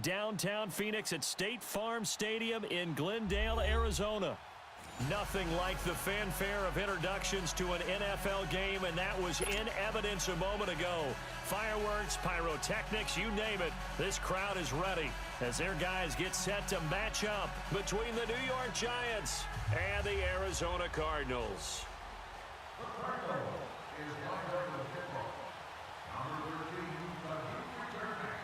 downtown Phoenix at State Farm Stadium in Glendale, Arizona. Nothing like the fanfare of introductions to an NFL game, and that was in evidence a moment ago. Fireworks, pyrotechnics, you name it. This crowd is ready as their guys get set to match up between the New York Giants and the Arizona Cardinals.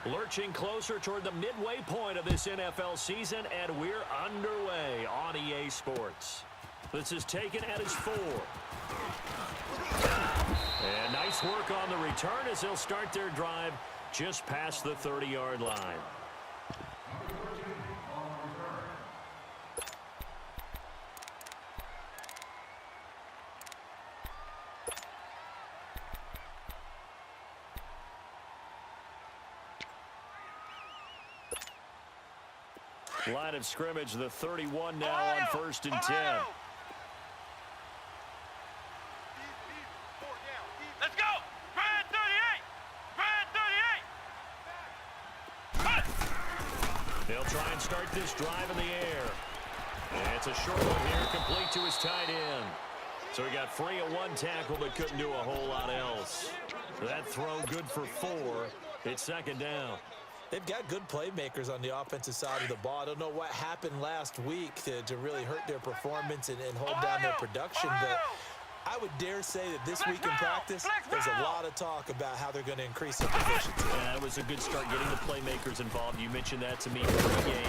Lurching closer toward the midway point of this NFL season, and we're underway on EA Sports. This is taken at his 4. And nice work on the return as they'll start their drive just past the 30-yard line. Line of scrimmage, the 31 now on 1st and 10. Let's go! Brad 38! Brad 38! They'll try and start this drive in the air. And it's a short one here, complete to his tight end. So he got free of 1 tackle, but couldn't do a whole lot else. That throw good for 4. It's 2nd down. They've got good playmakers on the offensive side of the ball. I don't know what happened last week to really hurt their performance and hold down their production, but I would dare say that this week in practice, there's a lot of talk about how they're going to increase their efficiency. Yeah, that was a good start getting the playmakers involved. You mentioned that to me pre-game.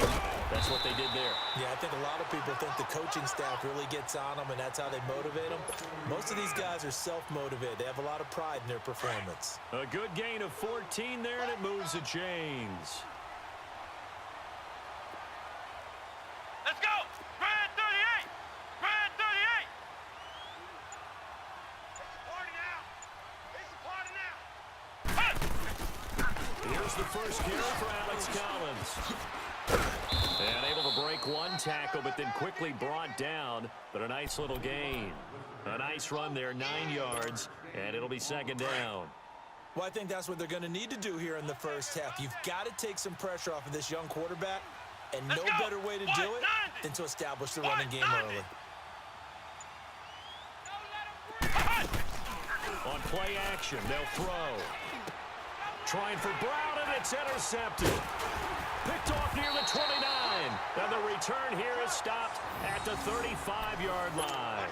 That's what they did there. Yeah, I think a lot of people think the coaching staff really gets on them, and that's how they motivate them. Most of these guys are self-motivated. They have a lot of pride in their performance. A good gain of 14 there, and it moves the chains. Let's go! Brad 38! Brad 38! Here's the first carry for Alex Collins. And able to break 1 tackle, but then quickly brought down. But a nice little gain. A nice run there, 9 yards, and it'll be 2nd down. Well, I think that's what they're going to need to do here in the first half. You've got to take some pressure off of this young quarterback, and no better way to do it than to establish the running game early. On play action, they'll throw. Trying for Brown, and it's intercepted. Picked off near the 29. And the return here is stopped at the 35-yard line.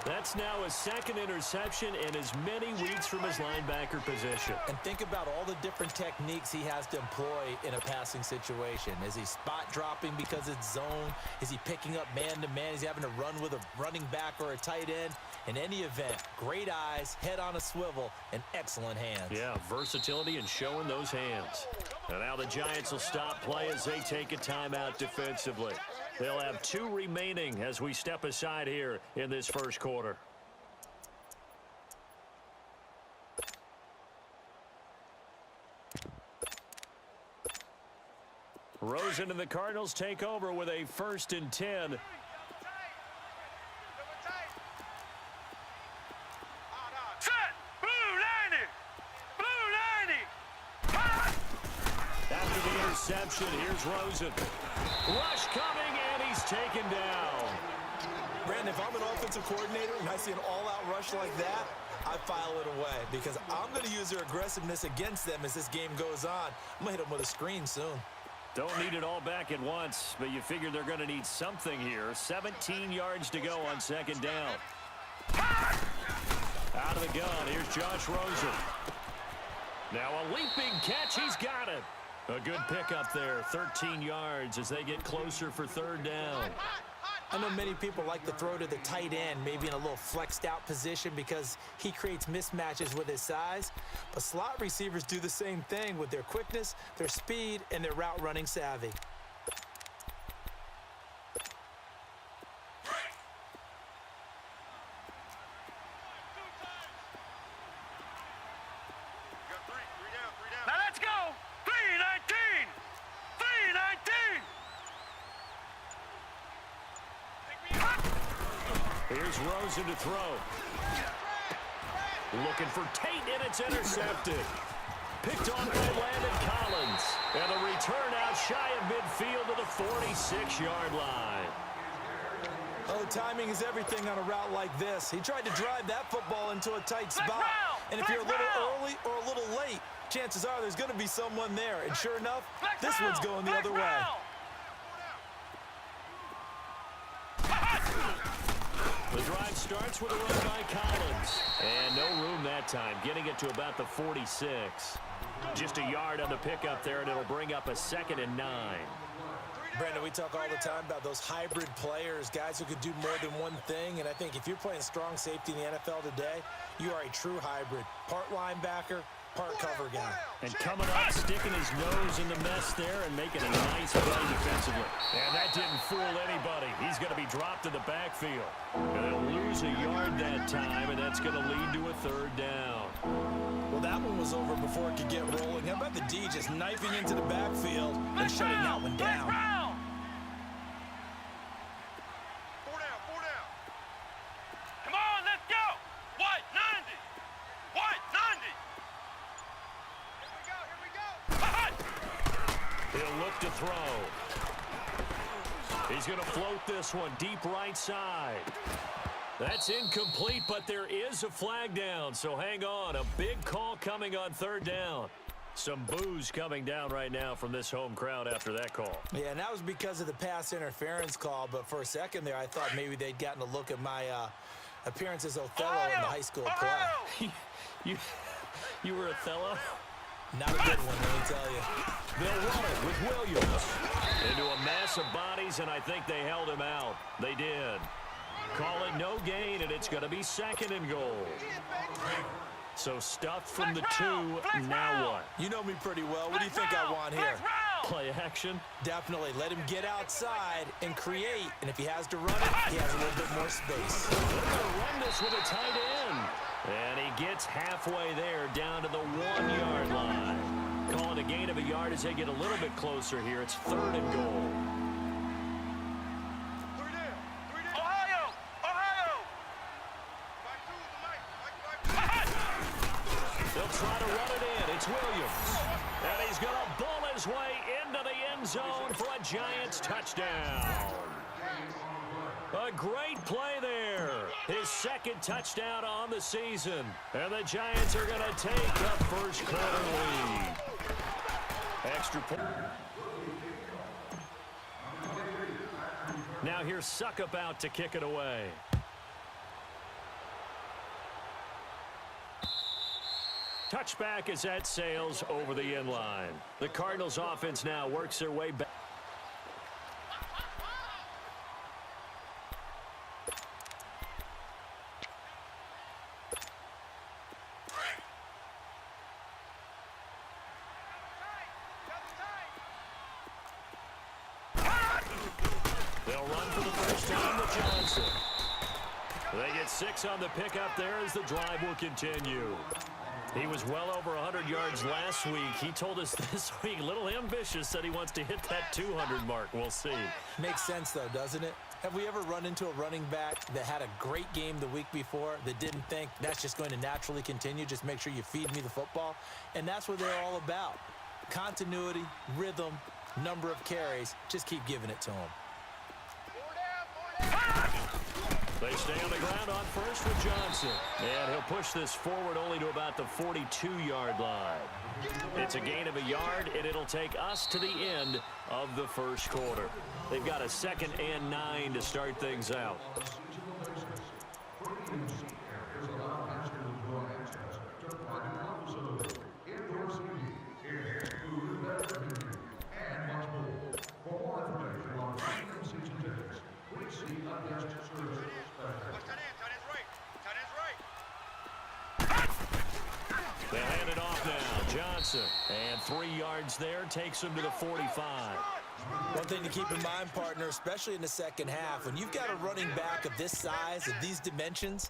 That's now a 2nd interception in as many weeks from his linebacker position. And think about all the different techniques he has to employ in a passing situation. Is he spot dropping because it's zone? Is he picking up man-to-man? Is he having to run with a running back or a tight end? In any event, great eyes, head on a swivel, and excellent hands. Yeah, versatility and showing those hands. And now the Giants will stop play as they take a timeout defensively. They'll have 2 remaining as we step aside here in this first quarter. Rosen and the Cardinals take over with a 1st and 10. After the interception, here's Rosen. Rush coming, and he's taken down. Brandon, if I'm an offensive coordinator and I see an all-out rush like that, I file it away because I'm going to use their aggressiveness against them as this game goes on. I'm going to hit them with a screen soon. Don't need it all back at once, but you figure they're going to need something here. 17 yards to go on 2nd down. Out of the gun, here's Josh Rosen. Now a leaping catch, he's got it. A good pickup there, 13 yards as they get closer for 3rd down. I know many people like to throw to the tight end, maybe in a little flexed out position because he creates mismatches with his size. But slot receivers do the same thing with their quickness, their speed, and their route running savvy. Now let's go! 319! 319! Here's Rosen to throw. Looking for Tate, and it's intercepted. Picked on by Landon Collins. And a return out shy of midfield to the 46-yard line. Oh, timing is everything on a route like this. He tried to drive that football into a tight spot. And if you're a little early or a little late, chances are there's going to be someone there. And sure enough, this one's going the other way. The drive starts with a run by Collins. And no room that time, getting it to about the 46. Just a yard on the pickup there, and it'll bring up a 2nd and 9. Brandon, we talk all the time about those hybrid players, guys who could do more than one thing. And I think if you're playing strong safety in the NFL today, you are a true hybrid. Part linebacker, part cover guy. And coming up, sticking his nose in the mess there and making a nice play defensively. And that didn't fool anybody. He's going to be dropped in the backfield. And they'll lose a yard that time, and that's going to lead to a 3rd down. Well, that one was over before it could get rolling. How about the D just knifing into the backfield and shutting that one down? 4 down, 4 down. Come on, let's go. White, 90. White, 90. He'll look to throw. He's going to float this one deep right side. That's incomplete, but there is a flag down, so hang on. A big call coming on 3rd down. Some boos coming down right now from this home crowd after that call. Yeah, and that was because of the pass interference call, but for a second there, I thought maybe they'd gotten a look at my appearance as Othello in the high school play. You were Othello? Not a good one, let me tell you. They'll run it with Williams. Into a mass of bodies, and I think they held him out. They did. Call it no gain, and it's going to be 2nd and goal. So stuffed from the 2, now what? You know me pretty well. What do you think I want here? Play action? Definitely. Let him get outside and create. And if he has to run it, he has a little bit more space. They're going to run this with a tight end. And he gets halfway there, down to the 1-yard line. Calling a gain of a yard as they get a little bit closer here. It's 3rd and goal. They'll try to run it in. It's Williams. And he's going to bull his way into the end zone for a Giants touchdown. A great play there. His 2nd touchdown on the season. And the Giants are going to take a first-quarter lead. Extra point. Now here's Suckup out to kick it away. Touchback as that sails over the end line. The Cardinals offense now works their way back. They'll run for the first time with Johnson. They get 6 on the pickup there as the drive will continue. He was well over 100 yards last week. He told us this week, a little ambitious, that he wants to hit that 200 mark. We'll see. Makes sense, though, doesn't it? Have we ever run into a running back that had a great game the week before that didn't think that's just going to naturally continue? Just make sure you feed me the football. And that's what they're all about. Continuity, rhythm, number of carries. Just keep giving it to them. They stay on the ground on first with Johnson. And he'll push this forward only to about the 42-yard line. It's a gain of a yard, and it'll take us to the end of the first quarter. They've got a 2nd and 9 to start things out. They hand it off now. Johnson. And 3 yards there takes him to the 45. One thing to keep in mind, partner, especially in the second half, when you've got a running back of this size, of these dimensions,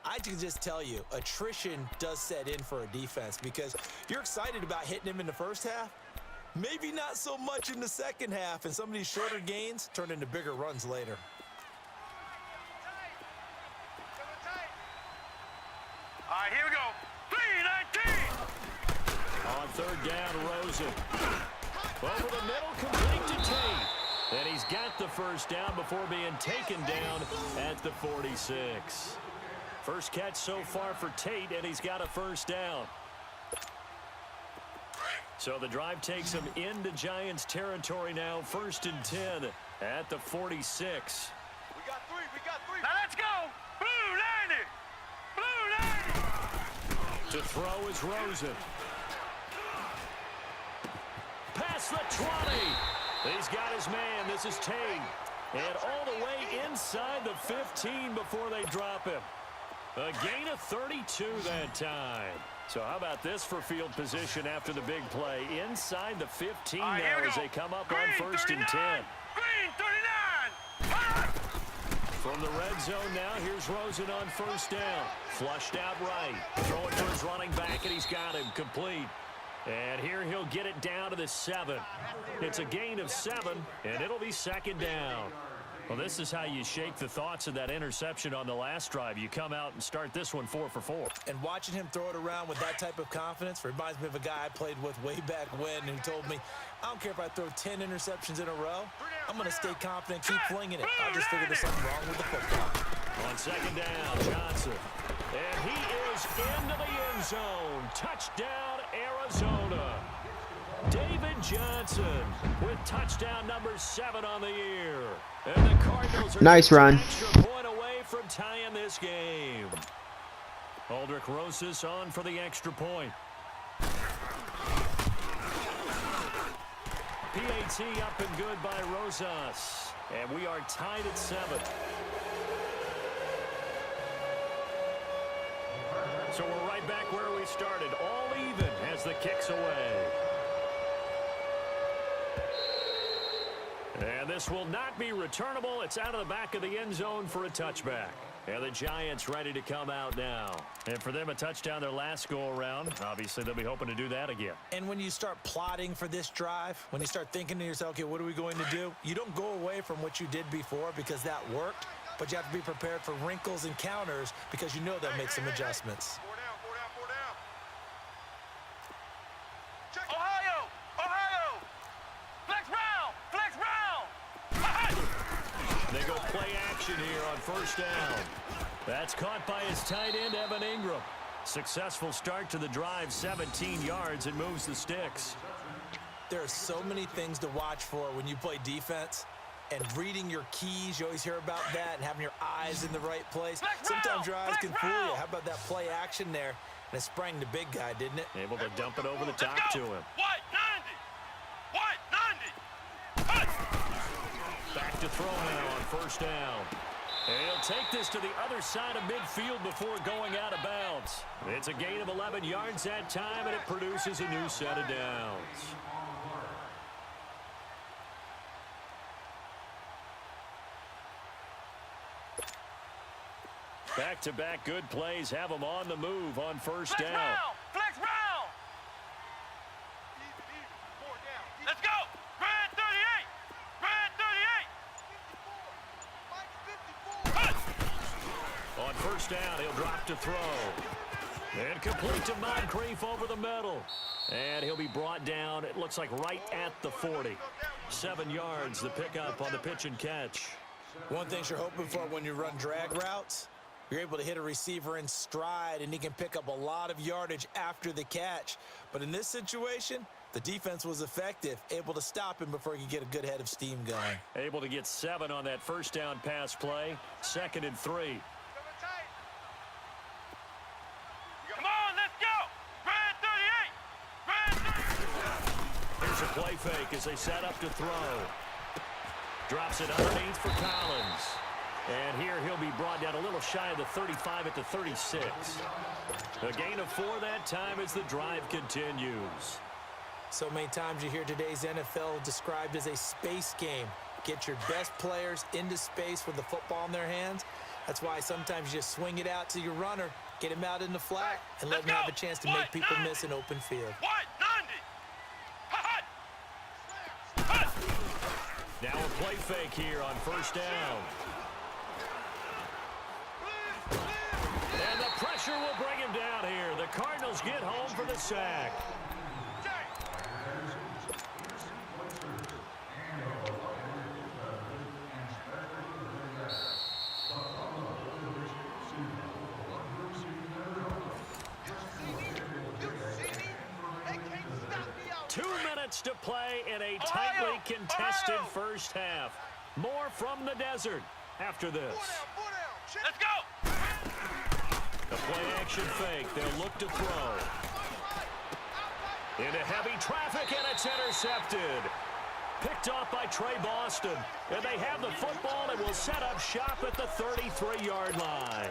I can just tell you, attrition does set in for a defense because you're excited about hitting him in the first half. Maybe not so much in the second half, and some of these shorter gains turn into bigger runs later. All right, here we go. 3-19. On the middle, complete to Tate. And he's got the first down before being taken down at the 46. First catch so far for Tate, and he's got a first down. So the drive takes him into Giants territory now, 1st and 10 at the 46. We got three. Now let's go. Blue 90. To throw is Rosen. Past the 20. He's got his man. This is Tate. And all the way inside the 15 before they drop him. A gain of 32 that time. So how about this for field position after the big play? Inside the 15 now as they come up on 1st and 10. Green 39. From the red zone now, here's Rosen on 1st down. Flushed out right. Throwing to his running back, and he's got him complete. And here he'll get it down to the 7. It's a gain of 7, and it'll be 2nd down. Well, this is how you shake the thoughts of that interception on the last drive. You come out and start this one 4 for 4. And watching him throw it around with that type of confidence reminds me of a guy I played with way back when who told me, I don't care if I throw 10 interceptions in a row. I'm going to stay confident, keep flinging it. I just figured there's something wrong with the football. On 2nd down, Johnson. And he is into the end zone. Touchdown, Arizona. David Johnson with touchdown number 7 on the year. And the Cardinals are nice run. An extra point away from tying this game. Aldrich Rosas on for the extra point. PAT up and good by Rosas. And we are tied at 7. So we're right back where we started. All even as the kick's away. And this will not be returnable. It's out of the back of the end zone for a touchback. And the Giants ready to come out now. And for them, a touchdown their last go-around. Obviously, they'll be hoping to do that again. And when you start plotting for this drive, when you start thinking to yourself, okay, what are we going to do? You don't go away from what you did before because that worked. But you have to be prepared for wrinkles and counters because you know they'll make some adjustments. 4 down. Ohio. Flex round. They go play action here on 1st down. That's caught by his tight end, Evan Ingram. Successful start to the drive, 17 yards. It moves the sticks. There are so many things to watch for when you play defense. And reading your keys, you always hear about that, and having your eyes in the right place. Sometimes your eyes can fool you. How about that play action there? And it sprang the big guy, didn't it? Able to dump it over the top to him. White 90. Back to throw now on 1st down. And he'll take this to the other side of midfield before going out of bounds. It's a gain of 11 yards that time, and it produces a new set of downs. Back-to-back good plays have them on the move on 1st down. Flex round. Let's go. Red 38. On 1st down, he'll drop to throw. And complete to Moncrief over the middle. And he'll be brought down, it looks like right at the 40. 7 yards, the pickup on the pitch and catch. One thing you're hoping for when you run drag routes, you're able to hit a receiver in stride, and he can pick up a lot of yardage after the catch. But in this situation, the defense was effective, able to stop him before he could get a good head of steam going. Able to get 7 on that 1st down pass play. 2nd and 3. Come on, let's go. Red 38. Here's a play fake as they set up to throw. Drops it underneath for Collins. And here he'll be brought down a little shy of the 35 at the 36. A gain of 4 that time as the drive continues. So many times you hear today's NFL described as a space game. Get your best players into space with the football in their hands. That's why sometimes you just swing it out to your runner, get him out in the flat, and let him have a chance to make people miss an open field. White 90. Now a play fake here on 1st down. And the pressure will bring him down here. The Cardinals get home for the sack. minutes to play in a tightly contested first half. More from the desert after this. Let's go! The play-action fake. They'll look to throw. Into heavy traffic, and it's intercepted. Picked off by Trey Boston. And they have the football and will set up shop at the 33-yard line.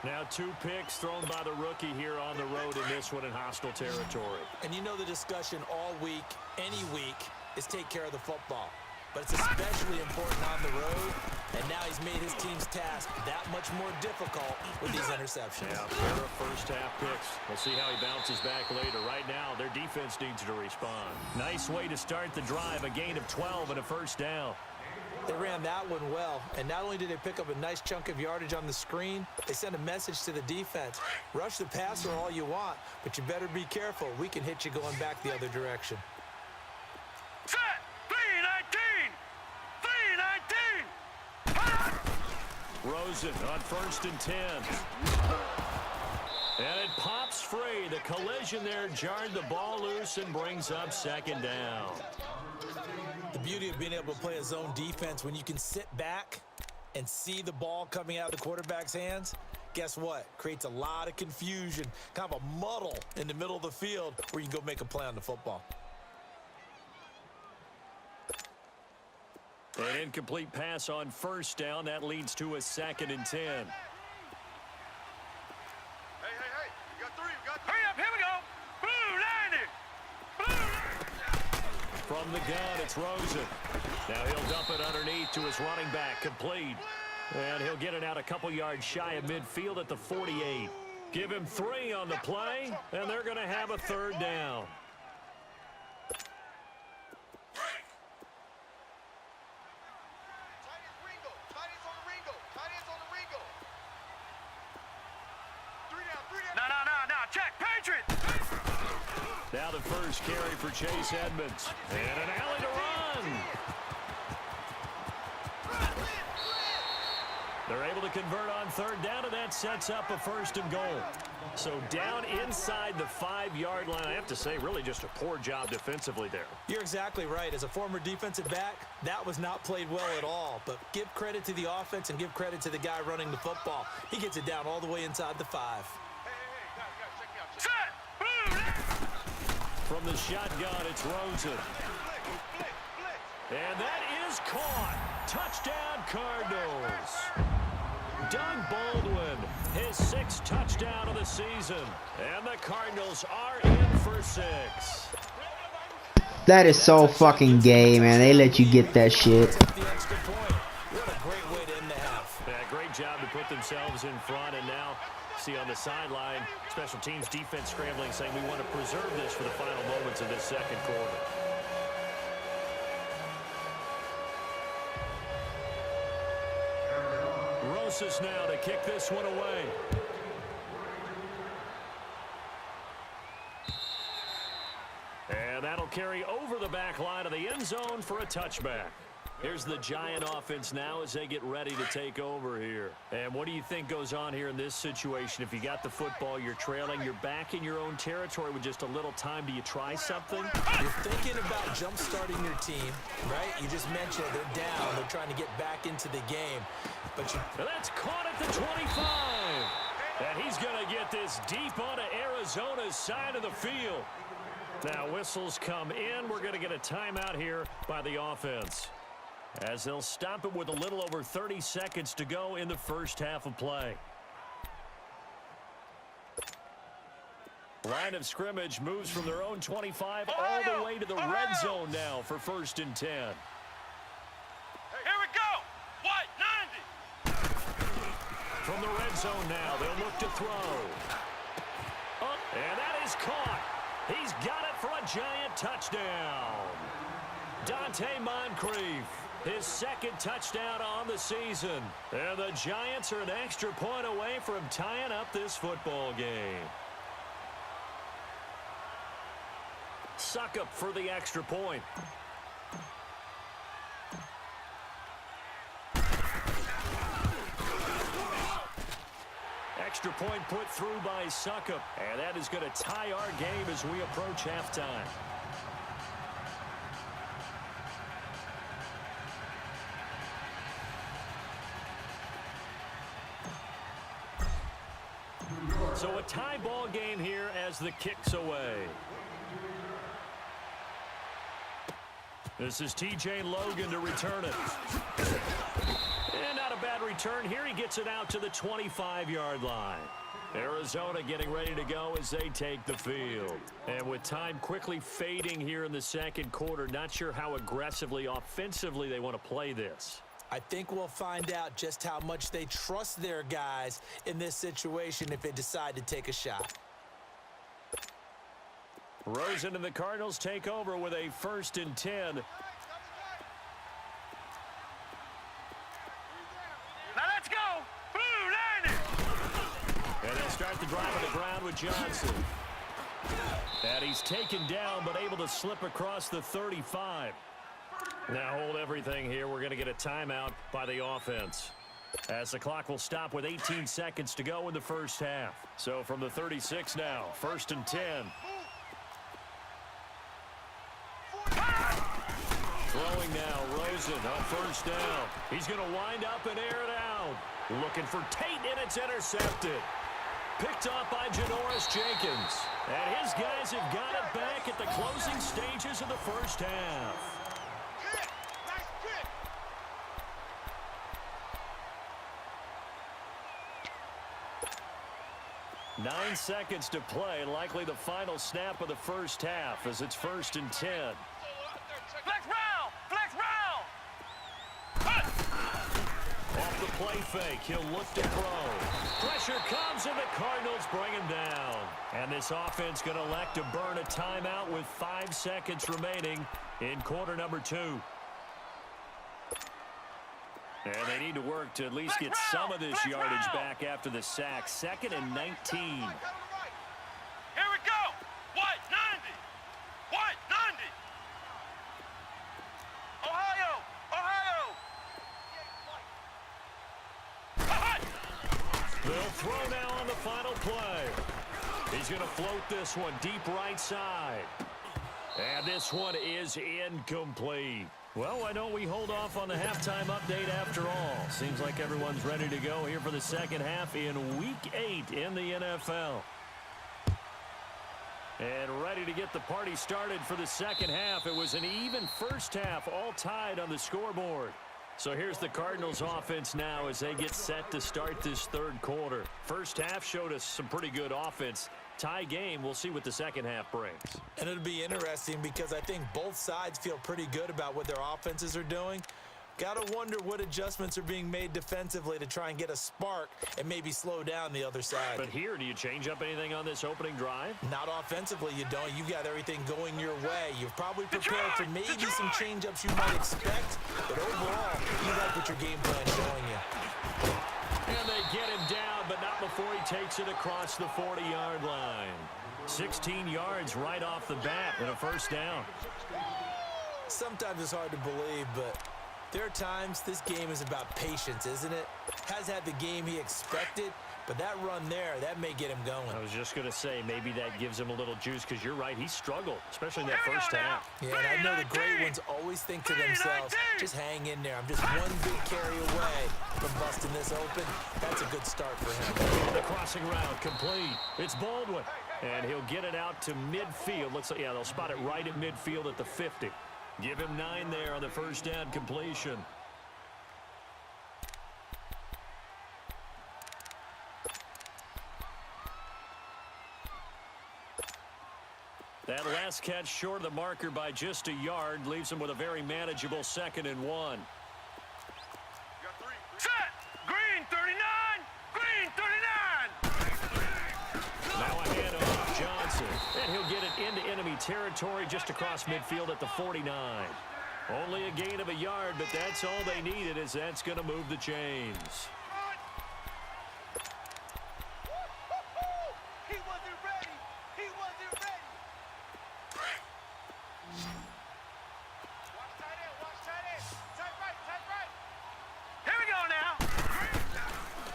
Now 2 picks thrown by the rookie here on the road in this one in hostile territory. And you know the discussion all week, any week, is take care of the football. But it's especially important on the road, and now he's made his team's task that much more difficult with these interceptions. Yeah, pair of first-half picks. We'll see how he bounces back later. Right now, their defense needs to respond. Nice way to start the drive, a gain of 12 and a first down. They ran that one well, and not only did they pick up a nice chunk of yardage on the screen, they sent a message to the defense. Rush the passer all you want, but you better be careful. We can hit you going back the other direction. Set! 3-19! 3-19! Rosen on 1st and 10. And it pops free. The collision there jarred the ball loose and brings up 2nd down. The beauty of being able to play a zone defense when you can sit back and see the ball coming out of the quarterback's hands, guess what? Creates a lot of confusion, kind of a muddle in the middle of the field where you can go make a play on the football. An incomplete pass on 1st down. That leads to a 2nd and 10. Hey, you got 3, you got 3. Hurry up, here we go! Blue 90! Blue 90! From the gun, it's Rosen. Now he'll dump it underneath to his running back, complete. And he'll get it out a couple yards shy of midfield at the 48. Give him 3 on the play, and they're going to have a 3rd down. Check, Patriot! Now the first carry for Chase Edmonds. And an alley to run. They're able to convert on 3rd down, and that sets up a 1st and goal. So down inside the 5-yard line. I have to say, really just a poor job defensively there. You're exactly right. As a former defensive back, that was not played well at all. But give credit to the offense and give credit to the guy running the football. He gets it down all the way inside the 5. Set! Blue 90! From the shotgun, it's Rosen. And that is caught. Touchdown, Cardinals. Doug Baldwin, his 6th touchdown of the season. And the Cardinals are in for 6. That is so fucking gay, man. They let you get that shit. The extra point. What a great way to end the half. Yeah, great job to put themselves in front. And now, see on the sideline, special teams defense scrambling, saying we want to preserve this for the final moments of this 2nd quarter. Rosas now to kick this one away. And that'll carry over the back line of the end zone for a touchback. Here's the Giant offense now as they get ready to take over here. And what do you think goes on here in this situation? If you got the football, you're trailing, you're back in your own territory with just a little time. Do you try something? You're thinking about jump-starting your team, right? You just mentioned they're down. They're trying to get back into the game. But And that's caught at the 25. And he's going to get this deep onto Arizona's side of the field. Now whistles come in. We're going to get a timeout here by the offense, as they'll stop it with a little over 30 seconds to go in the first half of play. Line of scrimmage moves from their own 25 all the way to the red zone now for 1st and 10. Here we go! What? 90! From the red zone now, they'll look to throw. Up, and that is caught. He's got it for a Giant touchdown. Dante Moncrief, his 2nd touchdown on the season. And the Giants are an extra point away from tying up this football game. Suckup for the extra point. Extra point put through by Suckup. And that is going to tie our game as we approach halftime. So a tie ball game here as the kick's away. This is T.J. Logan to return it. And not a bad return here. He gets it out to the 25-yard line. Arizona getting ready to go as they take the field. And with time quickly fading here in the second quarter, not sure how aggressively, offensively they want to play this. I think we'll find out just how much they trust their guys in this situation if they decide to take a shot. Rosen and the Cardinals take over with a 1st and 10. Now let's go. Boom, line it. And they'll start the drive on the ground with Johnson. And he's taken down but able to slip across the 35. Now hold everything here. We're going to get a timeout by the offense, as the clock will stop with 18 seconds to go in the first half. So from the 36 now, 1st and 10. Throwing now, Rosen on 1st down. He's going to wind up and air it out. Looking for Tate, and it's intercepted. Picked off by Janoris Jenkins. And his guys have got it back at the closing stages of the first half. 9 seconds to play, likely the final snap of the first half as it's 1st and 10. Flex round! Flex round! Off the play fake, he'll look to throw. Pressure comes and the Cardinals bring him down. And this offense going to elect to burn a timeout with 5 seconds remaining in quarter number 2. And they need to work to at least get some of this yardage back after the sack. 2nd and 19. Here we go. What? 90. What? 90. Ohio. Ohio. They'll throw now on the final play. He's going to float this one deep right side. And this one is incomplete. Well, why don't we hold off on the halftime update after all? Seems like everyone's ready to go here for the second half in Week 8 in the NFL. And ready to get the party started for the second half. It was an even first half, all tied on the scoreboard. So here's the Cardinals offense now as they get set to start this third quarter. First half showed us some pretty good offense. Tie game, we'll see what the second half brings. And it'll be interesting because I think both sides feel pretty good about what their offenses are doing. Got to wonder what adjustments are being made defensively to try and get a spark and maybe slow down the other side. But here, do you change up anything on this opening drive? Not offensively, you don't. You've got everything going your way. You've probably prepared for maybe some change-ups you might expect, but overall, you like what your game plan is showing you. And they get him down, but not before he takes it across the 40-yard line. 16 yards right off the bat and a first down. Sometimes it's hard to believe, but there are times this game is about patience, isn't it? Has had the game he expected, but that run there, that may get him going. I was just going to say, maybe that gives him a little juice, because you're right, he struggled, especially in that first half. Yeah, and I know the great ones always think to themselves, just hang in there. I'm just one big carry away from busting this open. That's a good start for him. The crossing route complete. It's Baldwin, and he'll get it out to midfield. Looks like, yeah, they'll spot it right at midfield at the 50. Give him 9 there on the first down completion. That last catch short of the marker by just a yard leaves him with a very manageable 2nd and 1. Set! Green 39! Green 39! Now a handoff, Johnson. And he'll get it into enemy territory just across midfield at the 49. Only a gain of a yard, but that's all they needed, as that's going to move the chains. He wasn't ready! He wasn't ready! Watch tight end, watch tight end. Tight right, tight right. Here we go now.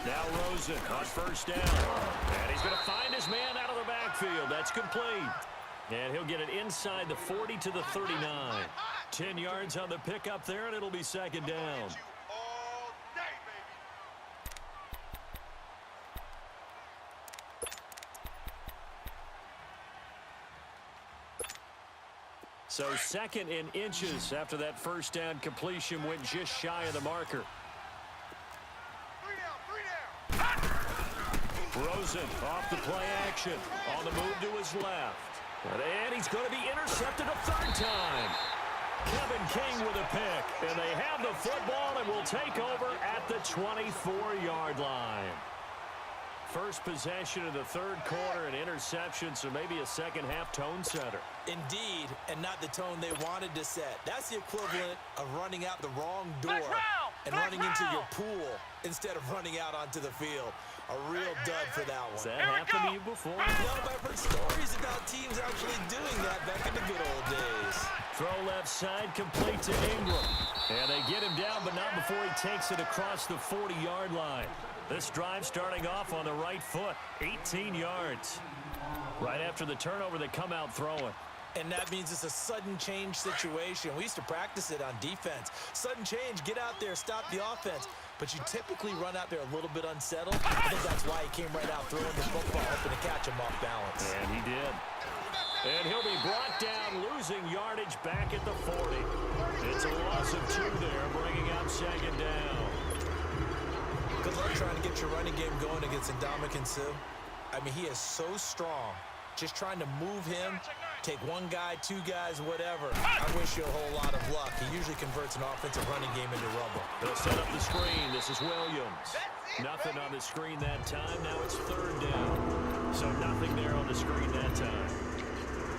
Now Rosen on first down. And he's going to find his man out of the backfield. That's complete. And he'll get it inside the 40 to the 39. 10 yards on the pickup there, and it'll be 2nd down. All day, baby. So 2nd in inches after that first down completion went just shy of the marker. 3 down, 3 down. Rosen off the play action. On the move to his left. And he's going to be intercepted a 3rd time. Kevin King with a pick. And they have the football and will take over at the 24-yard line. First possession of the 3rd quarter, an interception, so maybe a second-half tone setter. Indeed, and not the tone they wanted to set. That's the equivalent of running out the wrong door and running into your pool instead of running out onto the field. A real dud for that one. Has that happened to you before? No, but I've heard stories about teams actually doing that back in the good old days. Throw left side, complete to Ingram. And they get him down, but not before he takes it across the 40-yard line. This drive starting off on the right foot, 18 yards. Right after the turnover, they come out throwing. And that means it's a sudden change situation. We used to practice it on defense. Sudden change, get out there, stop the offense. But you typically run out there a little bit unsettled. I think that's why he came right out throwing the football, hoping to catch him off balance. And he did. And he'll be brought down, losing yardage back at the 40. It's a loss of 2 there, bringing up 2nd down. Good luck trying to get your running game going against Ndamukong Suh. I mean, he is so strong. Just trying to move him, take 1 guy, 2 guys, whatever. I wish you a whole lot of luck. He usually converts an offensive running game into rubble. They'll set up the screen. This is Williams. Nothing on the screen that time. Now it's 3rd down. So nothing there on the screen that time.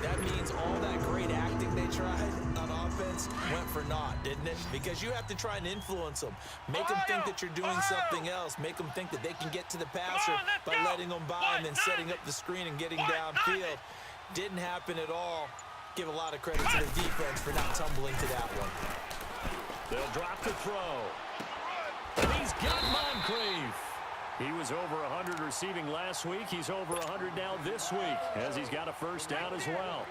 That means all that great acting they tried on offense went for naught, didn't it? Because you have to try and influence them. Make them think that you're doing something else. Make them think that they can get to the passer by letting them by and then setting up the screen and getting downfield. Didn't happen at all. Give a lot of credit to the defense for not tumbling to that one. They'll drop the throw. And he's got Moncrief. He was over 100 receiving last week. He's over 100 now this week, as he's got a first down as well.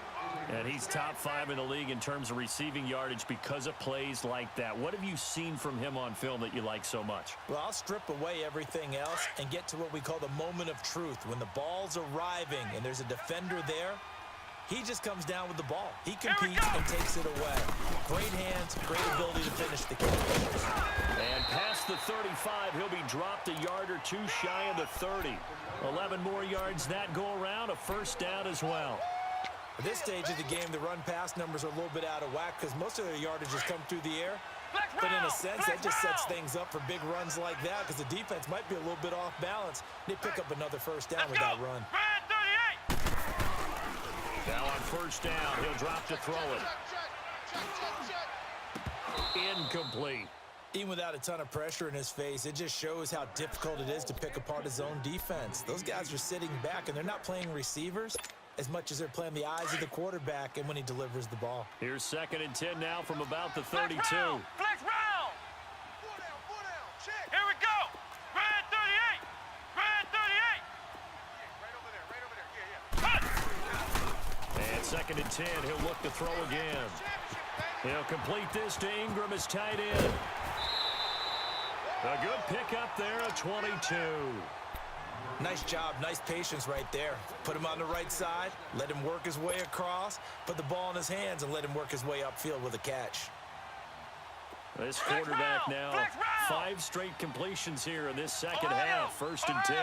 And he's top 5 in the league in terms of receiving yardage because of plays like that. What have you seen from him on film that you like so much? Well, I'll strip away everything else and get to what we call the moment of truth. When the ball's arriving and there's a defender there, he just comes down with the ball. He competes and takes it away. Great hands, great ability to finish the catch. And past the 35, he'll be dropped a yard or 2 shy of the 30. 11 more yards that go around, a first down as well. At this stage of the game, the run-pass numbers are a little bit out of whack because most of their yardage has come through the air. But in a sense, that just sets things up for big runs like that because the defense might be a little bit off balance. They pick up another first down with that run. Now on first down, he'll drop to throw it. Incomplete. Even without a ton of pressure in his face, it just shows how difficult it is to pick apart his own defense. Those guys are sitting back, and they're not playing receivers as much as they're playing the eyes of the quarterback and when he delivers the ball. Here's 2nd and 10 now from about the 32. Flex round! 4 down, check! Here we go! Red 38! Red 38! Right over there, yeah. And 2nd and 10, he'll look to throw again. He'll complete this to Ingram as tight end. A good pickup there, a 22. Nice job, nice patience right there. Put him on the right side, let him work his way across, put the ball in his hands, and let him work his way upfield with a catch. This quarterback now, 5 straight completions here in this second half, 1st and 10.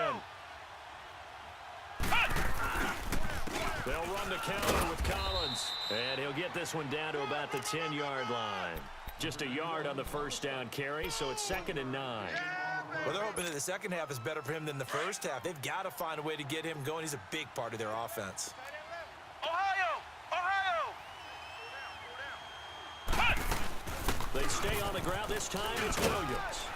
They'll run the counter with Collins, and he'll get this one down to about the 10-yard line. Just a yard on the first down carry, so it's 2nd and 9. Well, they're hoping that the second half is better for him than the first half. They've got to find a way to get him going. He's a big part of their offense. They stay on the ground. This time it's Williams.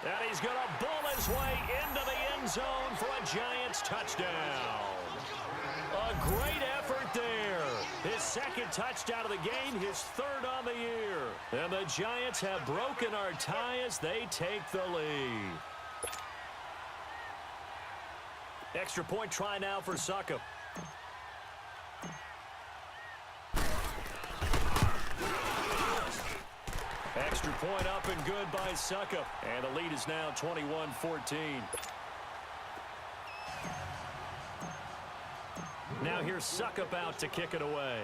And he's going to bull his way into the end zone for a Giants touchdown. A great effort there. His 2nd touchdown of the game, his 3rd on the year. And the Giants have broken our tie as they take the lead. Extra point try now for Succop. Extra point up and good by Succop. And the lead is now 21-14. Now here's Succop out to kick it away.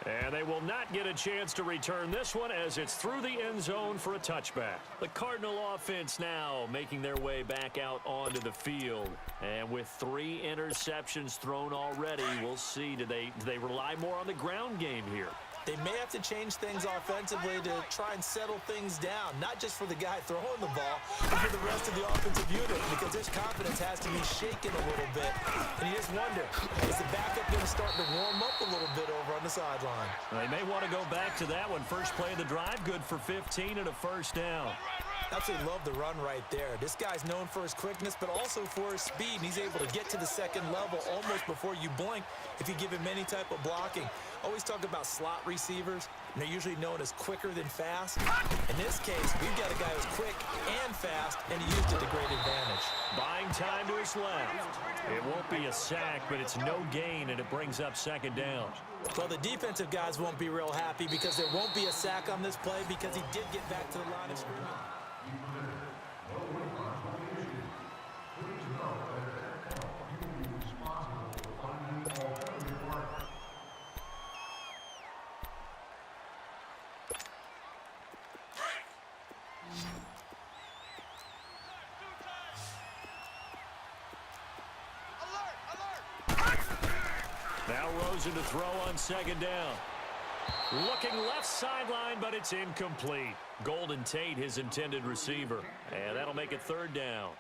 And they will not get a chance to return this one as it's through the end zone for a touchback. The Cardinal offense now making their way back out onto the field. And with 3 interceptions thrown already, we'll see, do they rely more on the ground game here? They may have to change things offensively to try and settle things down, not just for the guy throwing the ball, but for the rest of the offensive unit, because his confidence has to be shaken a little bit. And you just wonder, is the backup going to start to warm up a little bit over on the sideline? They may want to go back to that one. First play of the drive, good for 15 and a first down. Absolutely love the run right there. This guy's known for his quickness, but also for his speed. And he's able to get to the second level almost before you blink if you give him any type of blocking. Always talk about slot receivers, and they're usually known as quicker than fast. In this case, we've got a guy who's quick and fast, and he used it to great advantage. Buying time to his left. It won't be a sack, but it's no gain, and it brings up second down. Well, the defensive guys won't be real happy because there won't be a sack on this play because he did get back to the line of scrimmage. Now Rosen to throw on second down. Looking left sideline, but it's incomplete. Golden Tate, his intended receiver. And that'll make it third down.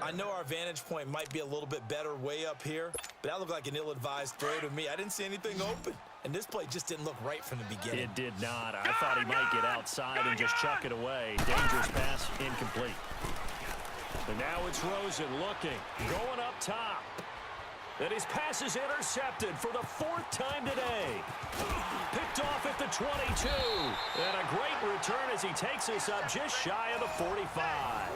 I know our vantage point might be a little bit better way up here, but that looked like an ill-advised throw to me. I didn't see anything open, and this play just didn't look right from the beginning. It did not. I thought he might get outside and just chuck it away. Dangerous pass, incomplete. And now it's Rosen looking, going up top. And his pass is intercepted for the 4th time today. Picked off at the 22. And a great return as he takes us up just shy of the 45.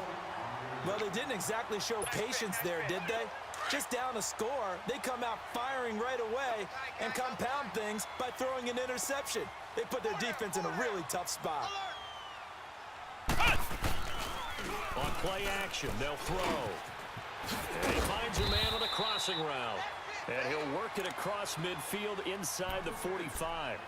Well, they didn't exactly show patience there, did they? Just down a score, they come out firing right away and compound things by throwing an interception. They put their defense in a really tough spot. On play action, they'll throw. And he finds a man on a crossing route. And he'll work it across midfield inside the 45.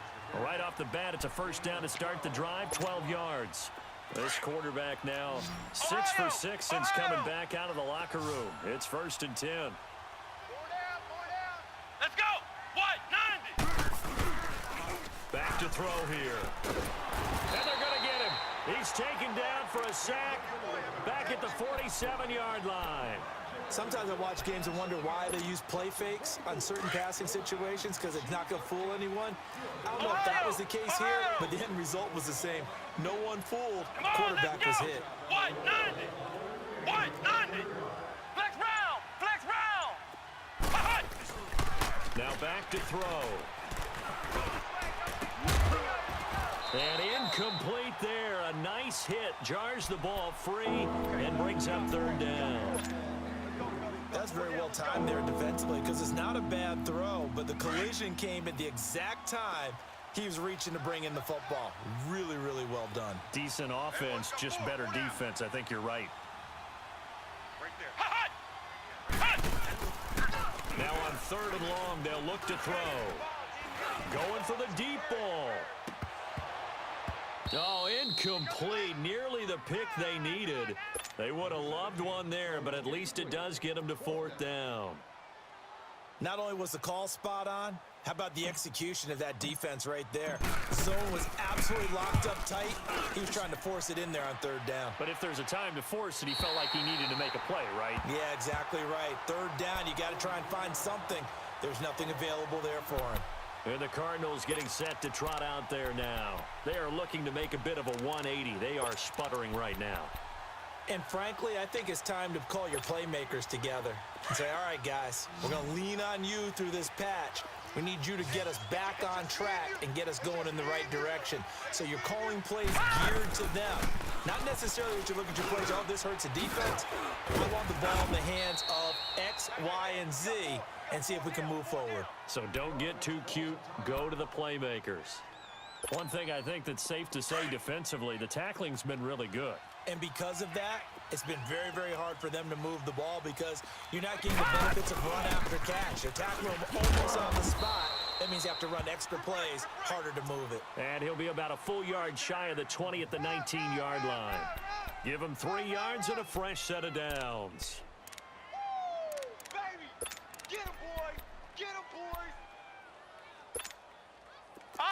Right off the bat, it's a first down to start the drive, 12 yards. This quarterback now 6 for 6 since coming back out of the locker room. It's 1st and 10. 4 down. Let's go. What? 90. Back to throw here. And they're going to get him. He's taken down for a sack back at the 47-yard line. Sometimes I watch games and wonder why they use play fakes on certain passing situations because it's not going to fool anyone. I don't know if that was the case here, but the end result was the same. No one fooled. The quarterback was hit. What? 90. What? 90. Flex round. Flex round. Now back to throw. And incomplete there. A nice hit. Jars the ball free and brings up third down. That's very well timed there defensively because it's not a bad throw, but the collision came at the exact time he was reaching to bring in the football. Really, really well done. Decent offense, just better defense. I think you're right. Now on 3rd and long, they'll look to throw. Going for the deep ball. Oh, incomplete. Nearly the pick they needed. They would have loved one there, but at least it does get them to 4th down. Not only was the call spot on, how about the execution of that defense right there? Zone was absolutely locked up tight. He was trying to force it in there on 3rd down. But if there's a time to force it, he felt like he needed to make a play, right? Yeah, exactly right. 3rd down, you got to try and find something. There's nothing available there for him. And the Cardinals getting set to trot out there now. They are looking to make a bit of a 180. They are sputtering right now. And frankly, I think it's time to call your playmakers together and say, all right, guys, we're going to lean on you through this patch. We need you to get us back on track and get us going in the right direction. So you're calling plays geared to them. Not necessarily that you look at your plays, oh, this hurts the defense. I want the ball in the hands of X, Y, and Z and see if we can move forward. So don't get too cute. Go to the playmakers. One thing I think that's safe to say defensively, the tackling's been really good. And because of that, it's been very, very hard for them to move the ball because you're not getting the benefits of run after catch. They're tackling them almost on the spot, That means you have to run extra plays, harder to move it. And he'll be about a full yard shy of the 20 at the 19-yard line. Give him 3 yards and a fresh set of downs. Baby! Get him, boys! Get him, boys!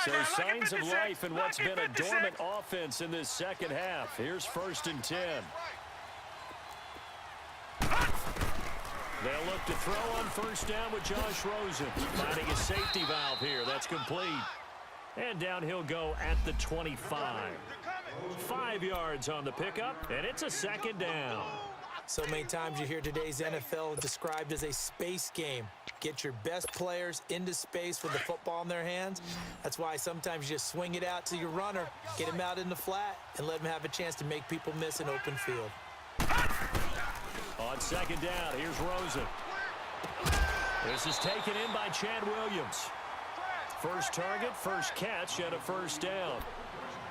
So signs of life in what's been a dormant offense in this second half. Here's 1st and 10. They'll look to throw on 1st down with Josh Rosen. Finding a safety valve here. That's complete. And down he'll go at the 25. 5 yards on the pickup, and it's a 2nd down. So many times you hear today's NFL described as a space game. Get your best players into space with the football in their hands. That's why sometimes you just swing it out to your runner, get him out in the flat, and let him have a chance to make people miss an open field. On 2nd down, here's Rosen. This is taken in by Chad Williams. First target, first catch, and a 1st down.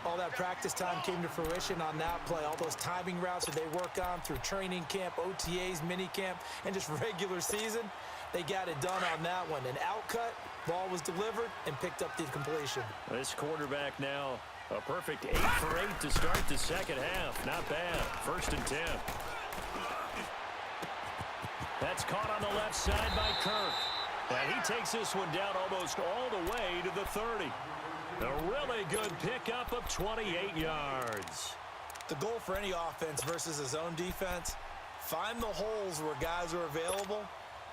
All that practice time came to fruition on that play. All those timing routes that they work on through training camp, OTAs, mini camp, and just regular season, they got it done on that one. An outcut, ball was delivered, and picked up the completion. This quarterback now a perfect 8 for 8 to start the second half. Not bad. 1st and 10. That's caught on the left side by Kirk. And he takes this one down almost all the way to the 30. A really good pickup of 28 yards. The goal for any offense versus his own defense, find the holes where guys are available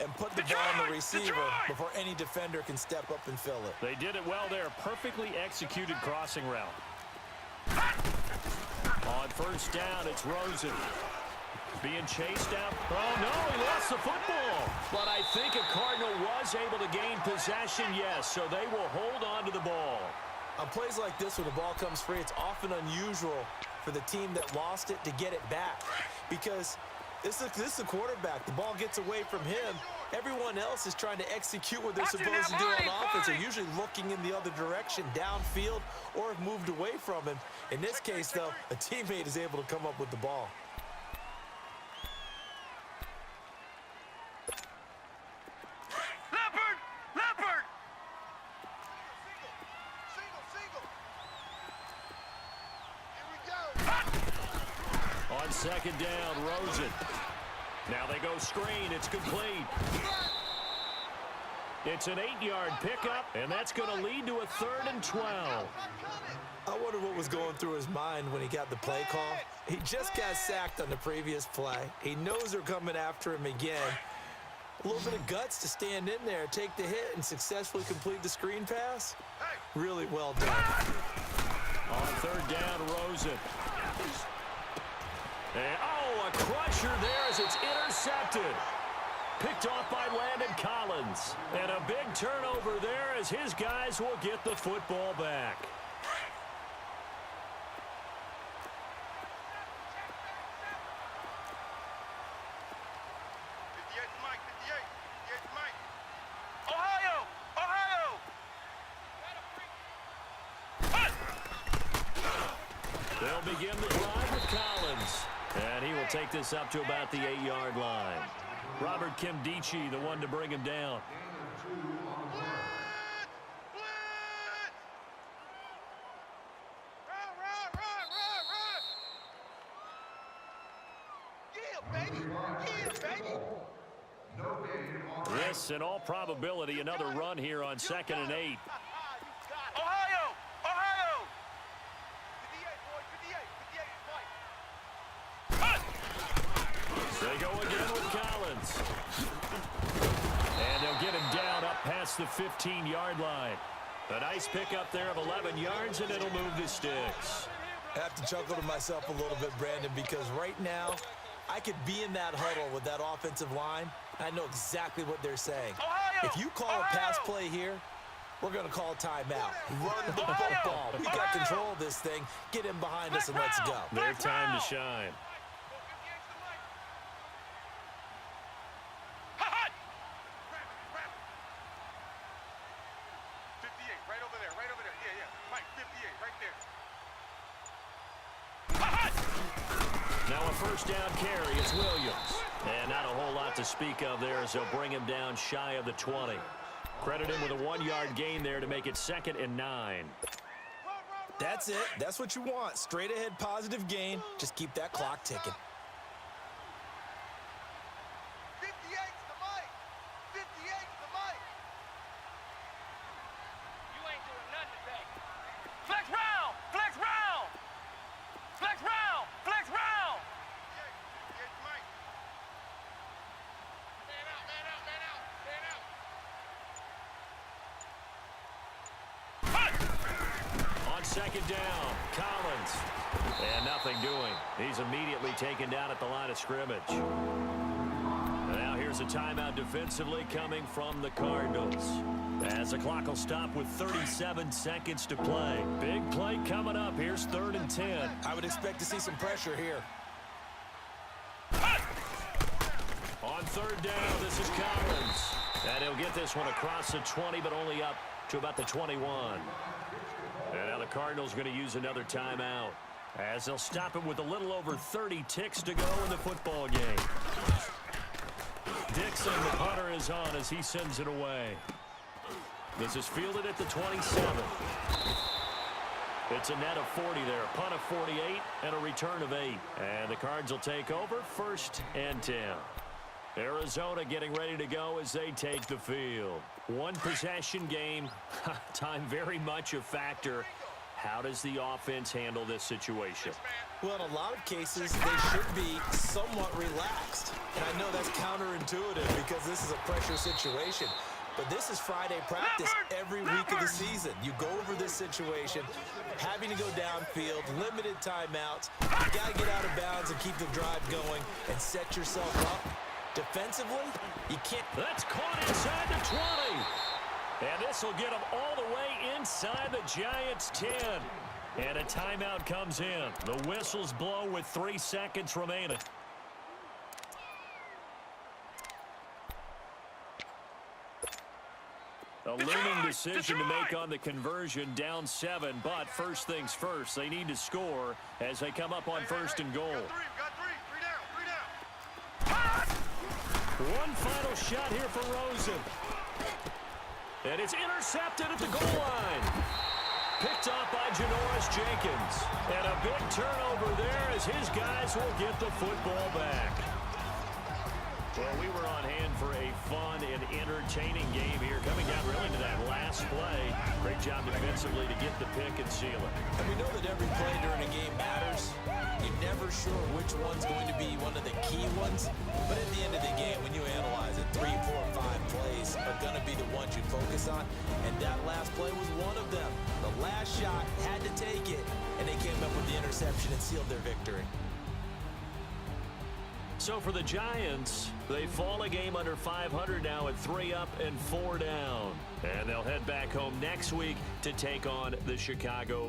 and put the ball on the receiver before any defender can step up and fill it. They did it well there. Perfectly executed crossing route. On 1st down, it's Rosen. Being chased out. Oh, no, he lost the football. But I think a Cardinal was able to gain possession, yes, so they will hold on to the ball. On plays like this, when the ball comes free, it's often unusual for the team that lost it to get it back. Because this is the quarterback. The ball gets away from him. Everyone else is trying to execute what they're supposed to do on offense. They're usually looking in the other direction, downfield, or have moved away from him. In this case, though, a teammate is able to come up with the ball. On 2nd down, Rosen. Now they go screen. It's complete. It's an 8-yard pickup, and that's going to lead to a 3rd and 12. I wonder what was going through his mind when he got the play call. He just got sacked on the previous play. He knows they're coming after him again. A little bit of guts to stand in there, take the hit, and successfully complete the screen pass. Really well done. On 3rd down, Rosen. And, oh, a crusher there as it's intercepted. Picked off by Landon Collins. And a big turnover there as his guys will get the football back. They'll begin the drive with Collins. And he will take this up to about the 8-yard line. Robert Kimdichie, the one to bring him down. This, in all probability, another run here on 2nd and 8. They go again with Collins. And they'll get him down up past the 15-yard line. A nice pickup there of 11 yards, and it'll move the sticks. I have to chuckle to myself a little bit, Brandon, because right now I could be in that huddle with that offensive line. I know exactly what they're saying. If you call a pass play here, we're going to call timeout. Run the football. We got control of this thing. Get him behind us and let's go. Their time to shine. Now a 1st down carry. It's Williams. And not a whole lot to speak of there as they'll bring him down shy of the 20. Credit him with a 1-yard gain there to make it 2nd and 9. That's it. That's what you want. Straight ahead positive gain. Just keep that clock ticking. 58's the mic. 58's the mic. You ain't doing nothing today. Flex round. Flex round. Flex round. Flex round. 58's the mic. Man out. Man out. Man out. Man out. On 2nd down, Collins. And nothing doing. He's immediately taken down at the line of scrimmage. And now here's a timeout defensively coming from the Cardinals. As the clock will stop with 37 seconds to play. Big play coming up. Here's 3rd and 10. I would expect to see some pressure here. On 3rd down, this is Collins. And he'll get this one across the 20, but only up to about the 21. And now the Cardinals going to use another timeout as they'll stop it with a little over 30 ticks to go in the football game. Dixon, the punter, is on as he sends it away. This is fielded at the 27. It's a net of 40 there, a punt of 48 and a return of 8. And the Cards will take over 1st and 10. Arizona getting ready to go as they take the field. 1 possession game. Time very much a factor. How does the offense handle this situation? Well, in a lot of cases, they should be somewhat relaxed. And I know that's counterintuitive because this is a pressure situation. But this is Friday practice every week of the season. You go over this situation, having to go downfield, limited timeouts. You got to get out of bounds and keep the drive going and set yourself up. Defensively, you can't. That's caught inside the 20. And this will get them all the way inside the Giants' 10. And a timeout comes in. The whistles blow with 3 seconds remaining. A looming decision to make on the conversion, down 7. But first things first, they need to score as they come up on 1st and goal. Got three. Three down. One final shot here for Rosen. And it's intercepted at the goal line. Picked off by Janoris Jenkins. And a big turnover there as his guys will get the football back. Well, we were on hand for a fun and entertaining game here. Coming down really to that last play. Great job defensively to get the pick and seal it. And we know that every play during a game matters. You're never sure which one's going to be one of the key ones. But at the end of the game, when you analyze it, 3, 4, 5 plays are going to be the ones you focus on. And that last play was one of them. The last shot had to take it, and they came up with the interception and sealed their victory. So for the Giants, they fall a game under 500 now at 3 up and 4 down. And they'll head back home next week to take on the Chicago